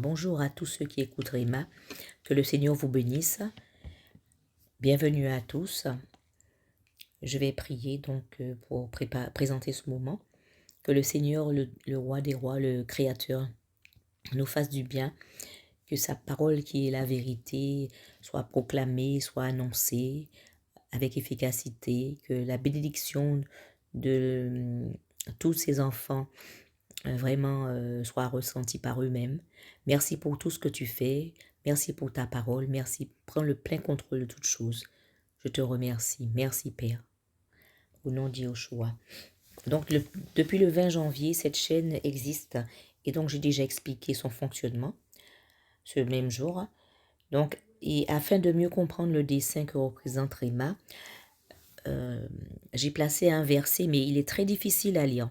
Bonjour à tous ceux qui écoutent Rima, que le Seigneur vous bénisse. Bienvenue à tous. Je vais prier donc pour présenter ce moment. Que le Seigneur, le roi des rois, le créateur, nous fasse du bien. Que sa parole qui est la vérité soit proclamée, soit annoncée avec efficacité. Que la bénédiction de tous ses enfants vraiment soit ressenti par eux-mêmes. Merci pour tout ce que tu fais. Merci pour ta parole. Merci. Prends le plein contrôle de toutes choses. Je te remercie. Merci, Père. Au nom de Yeshua. Donc, depuis le 20 janvier, cette chaîne existe. Et donc, j'ai déjà expliqué son fonctionnement ce même jour. Donc, et afin de mieux comprendre le dessin que représente Rima, j'ai placé un verset, mais il est très difficile à lire.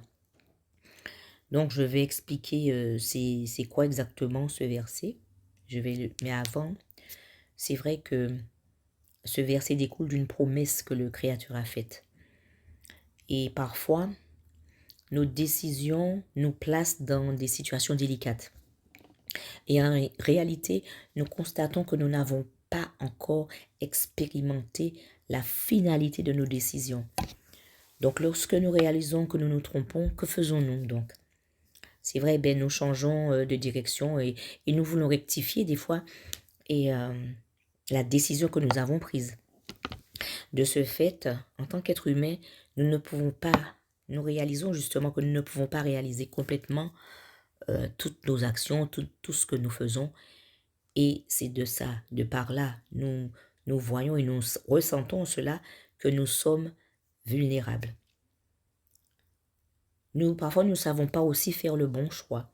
Donc, je vais expliquer c'est quoi exactement ce verset. Mais avant, c'est vrai que ce verset découle d'une promesse que le Créateur a faite. Et parfois, nos décisions nous placent dans des situations délicates. Et en réalité, nous constatons que nous n'avons pas encore expérimenté la finalité de nos décisions. Donc, lorsque nous réalisons que nous nous trompons, que faisons-nous donc? C'est vrai, nous changeons de direction et nous voulons rectifier des fois la décision que nous avons prise. De ce fait, en tant qu'être humain, nous réalisons justement que nous ne pouvons pas réaliser complètement toutes nos actions, tout ce que nous faisons. Et c'est de par là, nous voyons et nous ressentons cela, que nous sommes vulnérables. Parfois, nous ne savons pas aussi faire le bon choix,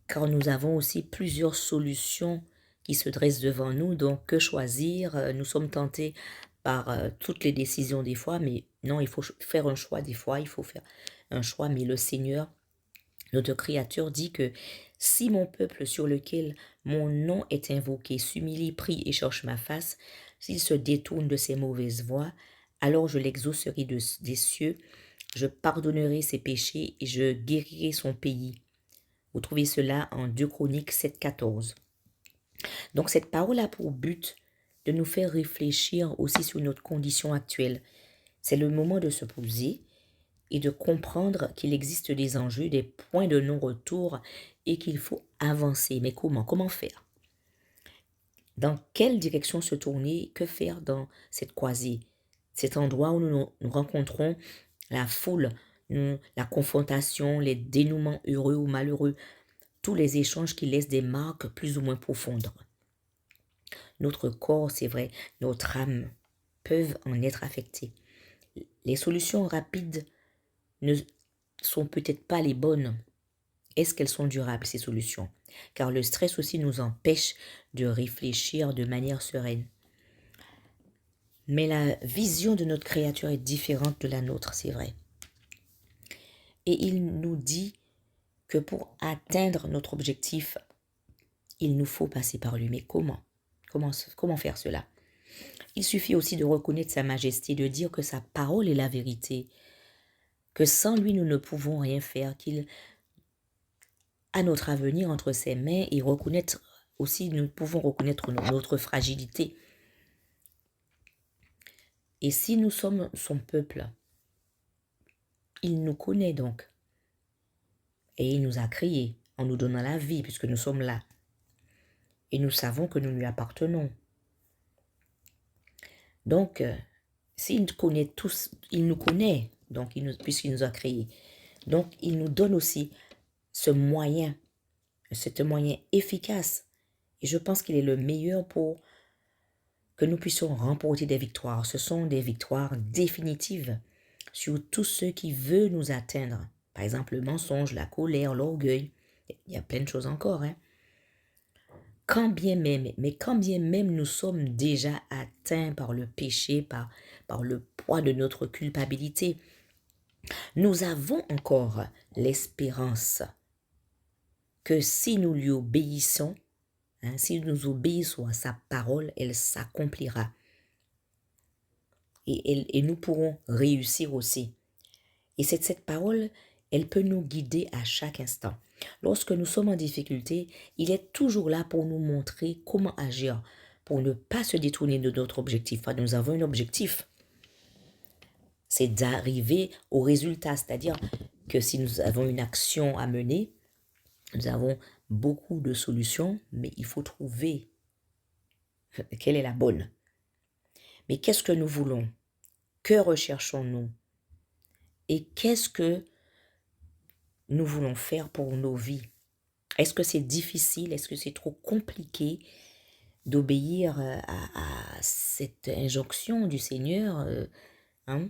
car nous avons aussi plusieurs solutions qui se dressent devant nous. Donc, que choisir? Nous sommes tentés par toutes les décisions des fois, mais non, il faut faire un choix des fois, il faut faire un choix. Mais le Seigneur, notre Créateur, dit que si mon peuple sur lequel mon nom est invoqué s'humilie, prie et cherche ma face, s'il se détourne de ses mauvaises voies, alors je l'exaucerai des cieux, je pardonnerai ses péchés et je guérirai son pays. Vous trouvez cela en 2 Chroniques 7,14. Donc cette parole a pour but de nous faire réfléchir aussi sur notre condition actuelle. C'est le moment de se poser et de comprendre qu'il existe des enjeux, des points de non-retour et qu'il faut avancer. Mais comment? Comment faire? Dans quelle direction se tourner? Que faire dans cette croisée? Cet endroit où nous rencontrons la foule, la confrontation, les dénouements heureux ou malheureux, tous les échanges qui laissent des marques plus ou moins profondes. Notre corps, c'est vrai, notre âme peuvent en être affectés. Les solutions rapides ne sont peut-être pas les bonnes. Est-ce qu'elles sont durables, ces solutions? Car le stress aussi nous empêche de réfléchir de manière sereine. Mais la vision de notre Créateur est différente de la nôtre, c'est vrai. Et il nous dit que pour atteindre notre objectif, il nous faut passer par lui. Mais comment? Comment faire cela? Il suffit aussi de reconnaître sa majesté, de dire que sa parole est la vérité, que sans lui nous ne pouvons rien faire, qu'il a notre avenir entre ses mains et reconnaître aussi, nous pouvons reconnaître notre fragilité. Et si nous sommes son peuple, il nous connaît donc. Et il nous a créés en nous donnant la vie puisque nous sommes là. Et nous savons que nous lui appartenons. Donc, s'il connaît tous, il nous connaît, donc puisqu'il nous a créés. Donc, il nous donne aussi ce moyen efficace. Et je pense qu'il est le meilleur pour que nous puissions remporter des victoires. Ce sont des victoires définitives sur tous ceux qui veulent nous atteindre. Par exemple, le mensonge, la colère, l'orgueil. Il y a plein de choses encore. Quand bien même nous sommes déjà atteints par le péché, par le poids de notre culpabilité, nous avons encore l'espérance que si nous lui obéissons, si nous obéissons à sa parole, elle s'accomplira. Et nous pourrons réussir aussi. Et cette parole, elle peut nous guider à chaque instant. Lorsque nous sommes en difficulté, il est toujours là pour nous montrer comment agir, pour ne pas se détourner de notre objectif. Enfin, nous avons un objectif, c'est d'arriver au résultat, c'est-à-dire que si nous avons une action à mener, nous avons beaucoup de solutions, mais il faut trouver quelle est la bonne. Mais qu'est-ce que nous voulons? Que recherchons-nous? Et qu'est-ce que nous voulons faire pour nos vies? Est-ce que c'est difficile? Est-ce que c'est trop compliqué d'obéir à cette injonction du Seigneur? Hein?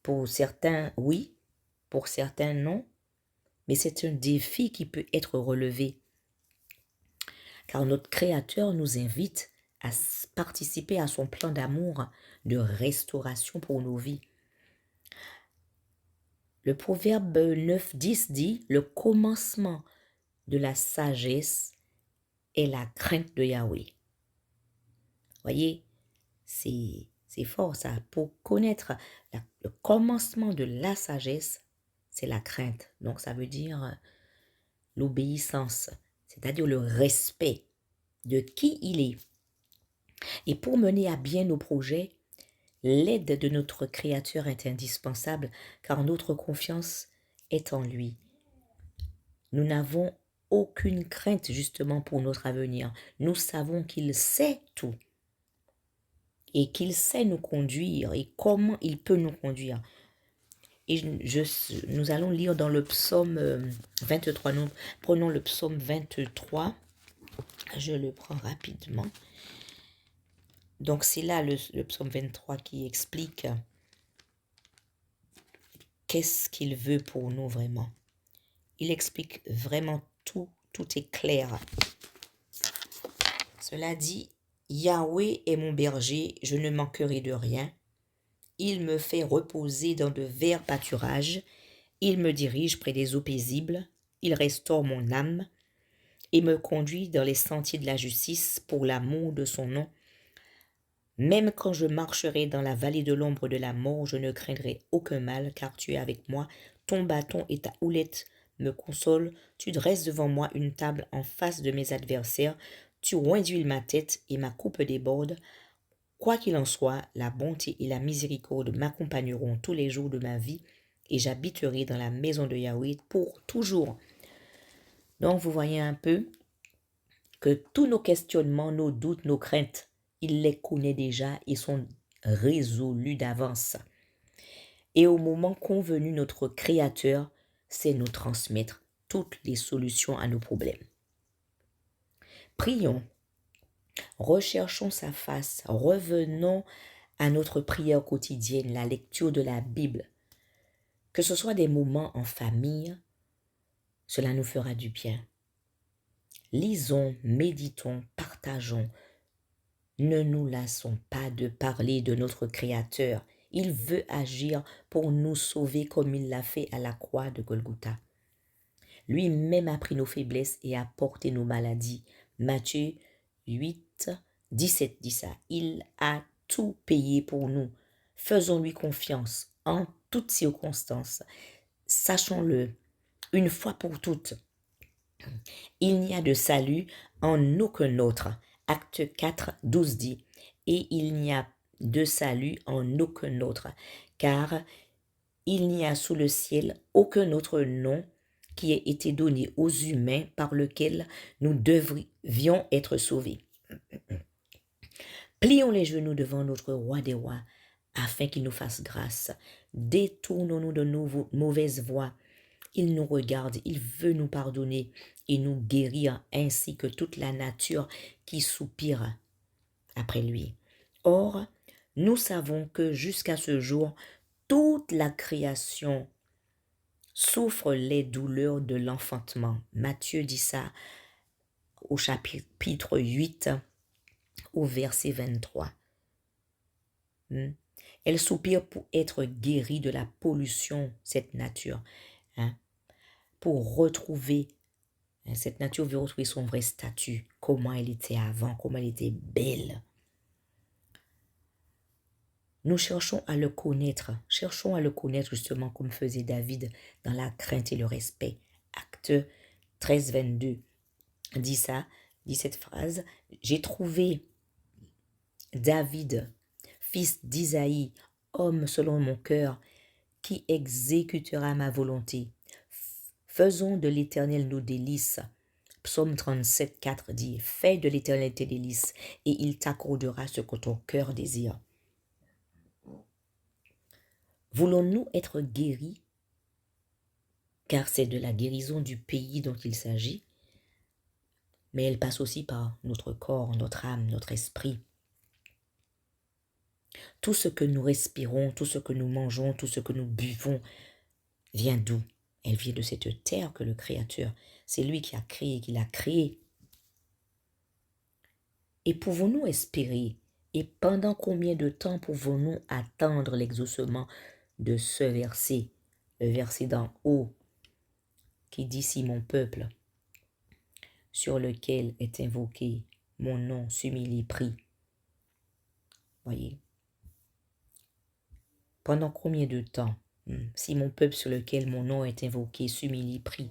Pour certains, oui. Pour certains, non. Mais c'est un défi qui peut être relevé. Car notre Créateur nous invite à participer à son plan d'amour, de restauration pour nos vies. Le proverbe 9:10 dit « Le commencement de la sagesse est la crainte de Yahweh. » Voyez, c'est fort ça. Pour connaître le commencement de la sagesse, c'est la crainte. Donc ça veut dire l'obéissance, c'est-à-dire le respect de qui il est. Et pour mener à bien nos projets, l'aide de notre Créateur est indispensable car notre confiance est en lui. Nous n'avons aucune crainte justement pour notre avenir. Nous savons qu'il sait tout et qu'il sait nous conduire et comment il peut nous conduire. Et nous allons lire dans le psaume 23. Nous prenons le psaume 23. Je le prends rapidement. Donc c'est là le psaume 23 qui explique qu'est-ce qu'il veut pour nous vraiment. Il explique vraiment tout, tout est clair. Cela dit, Yahweh est mon berger, je ne manquerai de rien. Il me fait reposer dans de verts pâturages. Il me dirige près des eaux paisibles. Il restaure mon âme et me conduit dans les sentiers de la justice pour l'amour de son nom. Même quand je marcherai dans la vallée de l'ombre de la mort, je ne craindrai aucun mal, car tu es avec moi. Ton bâton et ta houlette me consolent. Tu dresses devant moi une table en face de mes adversaires. Tu oins d'huile ma tête et ma coupe déborde. Quoi qu'il en soit, la bonté et la miséricorde m'accompagneront tous les jours de ma vie, et j'habiterai dans la maison de Yahweh pour toujours. Donc vous voyez un peu que tous nos questionnements, nos doutes, nos craintes, il les connaît déjà et sont résolus d'avance. Et au moment convenu, notre Créateur sait nous transmettre toutes les solutions à nos problèmes. Prions, recherchons sa face, revenons à notre prière quotidienne, la lecture de la Bible. Que ce soit des moments en famille, cela nous fera du bien. Lisons, méditons, partageons. Ne nous lassons pas de parler de notre Créateur. Il veut agir pour nous sauver comme il l'a fait à la croix de Golgotha. Lui-même a pris nos faiblesses et a porté nos maladies. Matthieu 8, 17 dit ça. Il a tout payé pour nous. Faisons-lui confiance en toutes circonstances. Sachons-le, une fois pour toutes. Il n'y a de salut en aucun autre. Acte 4, 12 dit, et il n'y a de salut en aucun autre, car il n'y a sous le ciel aucun autre nom qui ait été donné aux humains par lequel nous devrions être sauvés. Plions les genoux devant notre roi des rois, afin qu'il nous fasse grâce. Détournons-nous de nos mauvaises voies. Il nous regarde, il veut nous pardonner et nous guérir, ainsi que toute la nature qui soupire après lui. Or, nous savons que jusqu'à ce jour, toute la création souffre les douleurs de l'enfantement. Matthieu dit ça au chapitre 8, au verset 23. Elle soupire pour être guérie de la pollution, cette nature. Pour retrouver, cette nature veut retrouver son vrai statut, comment elle était avant, comment elle était belle. Nous cherchons à le connaître justement comme faisait David dans la crainte et le respect. Acte 13, 22 dit cette phrase. J'ai trouvé David, fils d'Isaïe, homme selon mon cœur, qui exécutera ma volonté. Faisons de l'Éternel nos délices. Psaume 37, 4 dit, fais de l'Éternel tes délices, et il t'accordera ce que ton cœur désire. Voulons-nous être guéris? Car c'est de la guérison du pays dont il s'agit, mais elle passe aussi par notre corps, notre âme, notre esprit. Tout ce que nous respirons, tout ce que nous mangeons, tout ce que nous buvons, vient d'où? Elle vient de cette terre que le Créateur, c'est lui qui a créé, qui l'a créée. Et pouvons-nous espérer, et pendant combien de temps pouvons-nous attendre l'exaucement de ce verset, le verset d'en haut, qui dit si mon peuple, sur lequel est invoqué mon nom, s'humilie, prie. Voyez. Pendant combien de temps, si mon peuple sur lequel mon nom est invoqué s'humilie, prie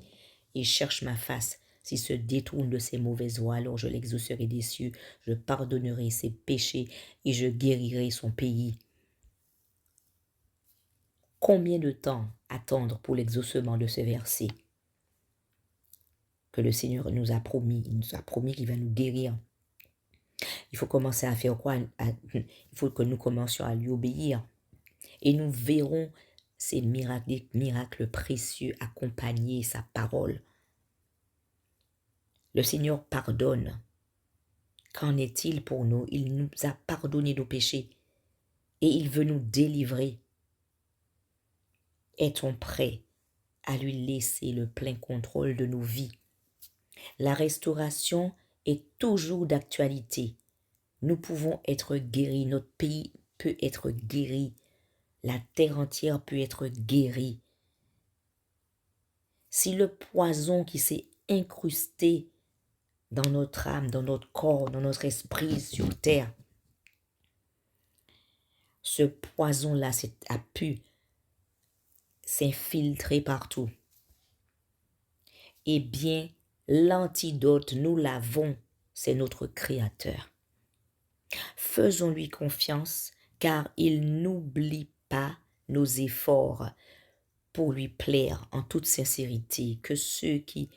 et cherche ma face, s'il se détourne de ses mauvaises voies, alors je l'exaucerai des cieux, je pardonnerai ses péchés et je guérirai son pays. Combien de temps attendre pour l'exaucement de ce verset que le Seigneur nous a promis? Il nous a promis qu'il va nous guérir. Il faut commencer à faire quoi? Il faut que nous commencions à lui obéir. Et nous verrons ces miracles précieux accompagner sa parole. Le Seigneur pardonne. Qu'en est-il pour nous? Il nous a pardonné nos péchés et il veut nous délivrer. Est-on prêt à lui laisser le plein contrôle de nos vies? La restauration est toujours d'actualité. Nous pouvons être guéris, notre pays peut être guéri, la terre entière peut être guérie. Si le poison qui s'est incrusté dans notre âme, dans notre corps, dans notre esprit sur terre, ce poison-là a pu s'infiltrer partout. Eh bien, l'antidote, nous l'avons, c'est notre Créateur. Faisons-lui confiance, car il n'oublie pas nos efforts pour lui plaire en toute sincérité. Que ceux qui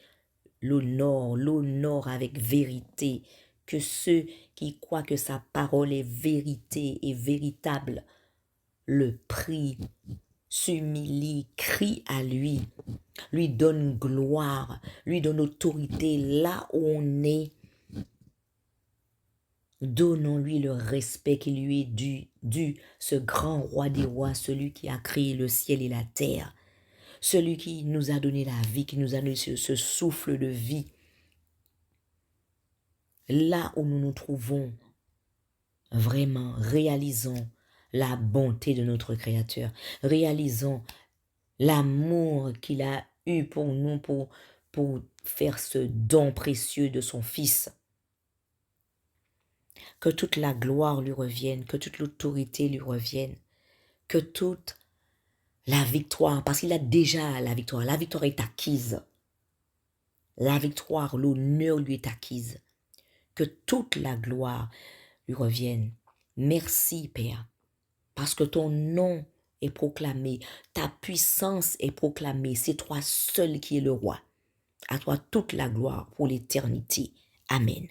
l'honorent avec vérité, que ceux qui croient que sa parole est vérité et véritable, le prient, s'humilie, crie à lui donne gloire, lui donne autorité là où on est. Donnons-lui le respect qui lui est dû, ce grand roi des rois, celui qui a créé le ciel et la terre, celui qui nous a donné la vie, qui nous a donné ce souffle de vie. Là où nous nous trouvons, vraiment, réalisons la bonté de notre Créateur, réalisons l'amour qu'il a eu pour nous, pour faire ce don précieux de son Fils. Que toute la gloire lui revienne, que toute l'autorité lui revienne, que toute la victoire, parce qu'il a déjà la victoire est acquise. La victoire, l'honneur lui est acquise. Que toute la gloire lui revienne. Merci, Père, parce que ton nom est proclamé, ta puissance est proclamée, c'est toi seul qui es le roi. À toi toute la gloire pour l'éternité. Amen.